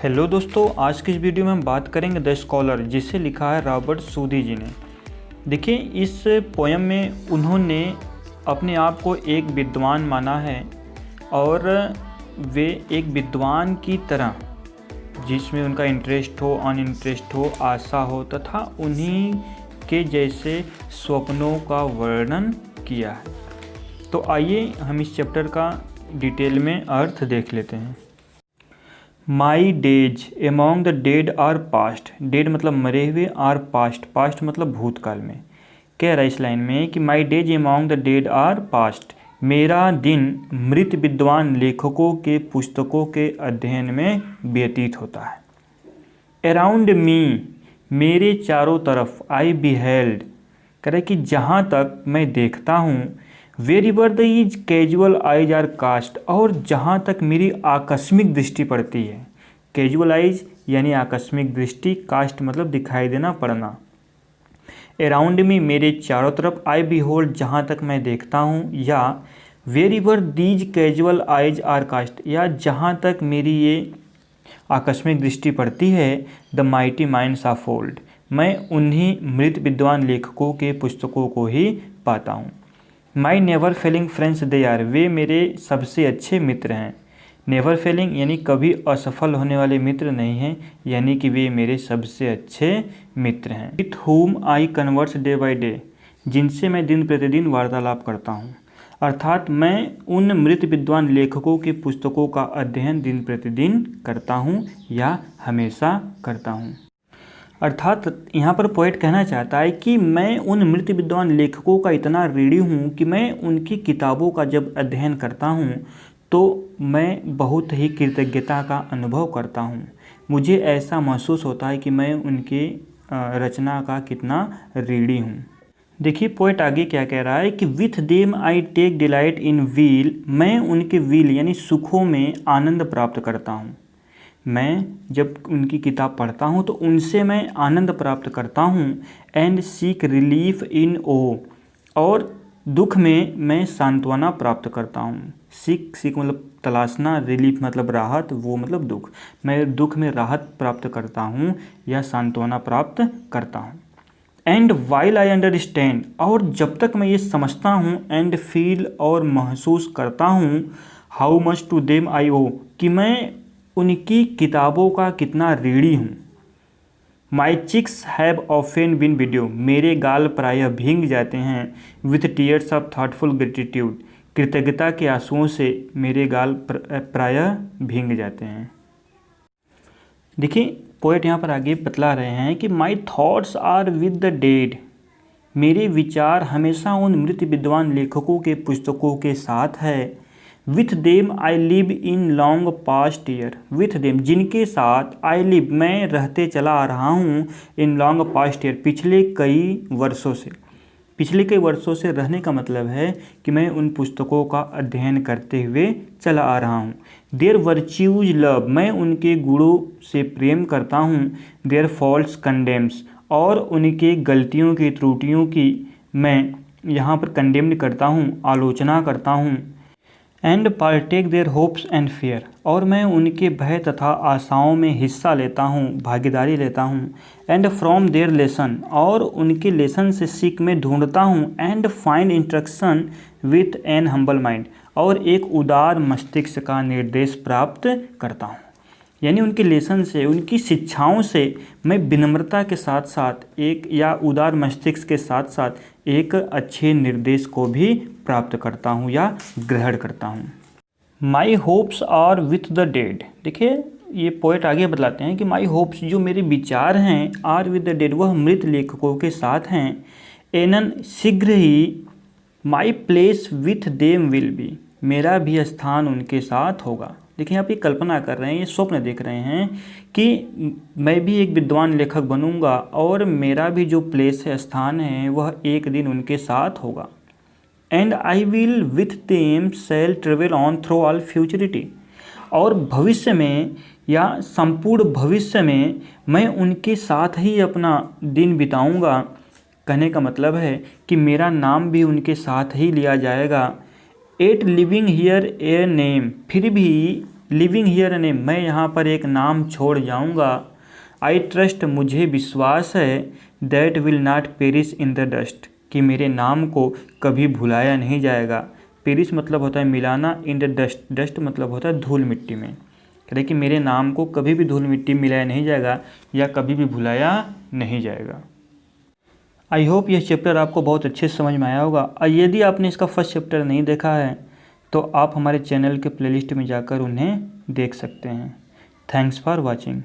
Hello दोस्तों, आज की इस वीडियो में हम बात करेंगे द स्कॉलर, जिसे लिखा है रॉबर्ट सूदी जी ने। देखिए, इस पोयम में उन्होंने अपने आप को एक विद्वान माना है और वे एक विद्वान की तरह, जिसमें उनका इंटरेस्ट हो, अनइंटरेस्ट हो, आशा हो तथा उन्हीं के जैसे स्वप्नों का वर्णन किया है। तो आइए हम इस चैप्टर का डिटेल में अर्थ देख लेते हैं। My days among the dead are past. Dead मतलब मरे हुए, आर पास्ट, पास्ट मतलब भूतकाल में। कह रहा है इस लाइन में कि my days among the dead are past, मेरा दिन मृत विद्वान लेखकों के पुस्तकों के अध्ययन में व्यतीत होता है। अराउंड मी, मेरे चारों तरफ, आई बिहेल्ड, कह रहा है कि जहाँ तक मैं देखता हूँ, wherever these casual eyes are cast, और जहाँ तक मेरी आकस्मिक दृष्टि पड़ती है। कैजुअल आइज यानी आकस्मिक दृष्टि, कास्ट मतलब दिखाई देना, पड़ना। अराउंड मी, मेरे चारों तरफ, आई बिहोल्ड, जहाँ तक मैं देखता हूँ, या wherever these casual eyes are cast, या जहाँ तक मेरी ये आकस्मिक दृष्टि पड़ती है, the mighty minds of old, मैं उन्हीं मृत विद्वान लेखकों के पुस्तकों को ही पाता हूँ। My never failing friends they are, वे मेरे सबसे अच्छे मित्र हैं। नेवर फेलिंग यानी कभी असफल होने वाले मित्र नहीं हैं, यानी कि वे मेरे सबसे अच्छे मित्र हैं। With whom I converse day by day, जिनसे मैं दिन प्रतिदिन वार्तालाप करता हूँ। अर्थात मैं उन मृत विद्वान लेखकों की पुस्तकों का अध्ययन दिन प्रतिदिन करता हूँ या हमेशा करता हूँ। अर्थात यहाँ पर पोएट कहना चाहता है कि मैं उन मृत विद्वान लेखकों का इतना ऋणी हूँ कि मैं उनकी किताबों का जब अध्ययन करता हूँ तो मैं बहुत ही कृतज्ञता का अनुभव करता हूँ। मुझे ऐसा महसूस होता है कि मैं उनके रचना का कितना ऋणी हूँ। देखिए पोएट आगे क्या कह रहा है कि with them I take delight in weal, मैं उनके व्हील यानी सुखों में आनंद प्राप्त करता हूँ। मैं जब उनकी किताब पढ़ता हूँ तो उनसे मैं आनंद प्राप्त करता हूँ। एंड सीक रिलीफ इन ओ, और दुख में मैं सांत्वना प्राप्त करता हूँ। सीक मतलब तलाशना, रिलीफ मतलब राहत, वो मतलब दुख। मैं दुख में राहत प्राप्त करता हूँ या सांत्वना प्राप्त करता हूँ। एंड वाइल आई अंडरस्टैंड, और जब तक मैं ये समझता हूँ, एंड फील और महसूस करता हूँ, how much to them I owe, कि मैं उनकी किताबों का कितना ऋणी हूँ। My cheeks have often been bedewed, मेरे गाल प्रायः भींग जाते हैं। With tears of thoughtful gratitude, कृतज्ञता के आंसुओं से मेरे गाल प्रायः भींग जाते हैं। देखिए पोएट यहाँ पर आगे बतला रहे हैं कि my thoughts are with the dead, मेरे विचार हमेशा उन मृत विद्वान लेखकों के पुस्तकों के साथ है। With them I live in long past year, with them जिनके साथ, आई लिव मैं रहते चला आ रहा हूँ, इन लॉन्ग पास्ट ईयर पिछले कई वर्षों से। पिछले कई वर्षों से रहने का मतलब है कि मैं उन पुस्तकों का अध्ययन करते हुए चला आ रहा हूँ। देयर वर्च्यूज लव, मैं उनके गुणों से प्रेम करता हूँ। देयर फॉल्ट्स कंडेम्स, और उनके गलतियों की, त्रुटियों की मैं यहाँ पर कंडेम्ड करता हूँ, आलोचना करता हूँ। And partake their hopes and fear, और मैं उनके भय तथा आशाओं में हिस्सा लेता हूँ, भागीदारी लेता हूँ। एंड फ्रॉम देयर लेसन, और उनके लेसन से सीख में ढूंढता हूँ। And find instruction with an humble mind, और एक उदार मस्तिष्क का निर्देश प्राप्त करता हूँ। यानी उनके लेसन से, उनकी शिक्षाओं से मैं विनम्रता के साथ साथ एक, या उदार मस्तिष्क के साथ साथ एक अच्छे निर्देश को भी प्राप्त करता हूँ या ग्रहण करता हूँ। My hopes are with the dead, देखिए ये पोएट आगे बतलाते हैं कि माई होप्स, जो मेरे विचार हैं, आर विथ द डेड, वह मृत लेखकों के साथ हैं। एनन, शीघ्र ही, my place with them will be, मेरा भी स्थान उनके साथ होगा। देखिए आप ये कल्पना कर रहे हैं, ये स्वप्न देख रहे हैं कि मैं भी एक विद्वान लेखक बनूंगा और मेरा भी जो प्लेस है, स्थान है, वह एक दिन उनके साथ होगा। And I will with them shall travel on through all futurity, और भविष्य में या संपूर्ण भविष्य में मैं उनके साथ ही अपना दिन बिताऊंगा। कहने का मतलब है कि मेरा नाम भी उनके साथ ही लिया जाएगा। At living here a name, फिर भी लिविंग हियर अ नेम, मैं यहाँ पर एक नाम छोड़ जाऊँगा। आई ट्रस्ट, मुझे विश्वास है, that will not perish in the dust, कि मेरे नाम को कभी भुलाया नहीं जाएगा। पेरिश मतलब होता है मिलाना, इन द डस्ट, डस्ट मतलब होता है धूल मिट्टी में। कहते कि मेरे नाम को कभी भी धूल मिट्टी में मिलाया नहीं जाएगा या कभी भी भुलाया नहीं जाएगा। आई होप यह चैप्टर आपको बहुत अच्छे से समझ में आया होगा। और यदि आपने इसका फर्स्ट चैप्टर नहीं देखा है तो आप हमारे चैनल के प्लेलिस्ट में जाकर उन्हें देख सकते हैं। Thanks for watching.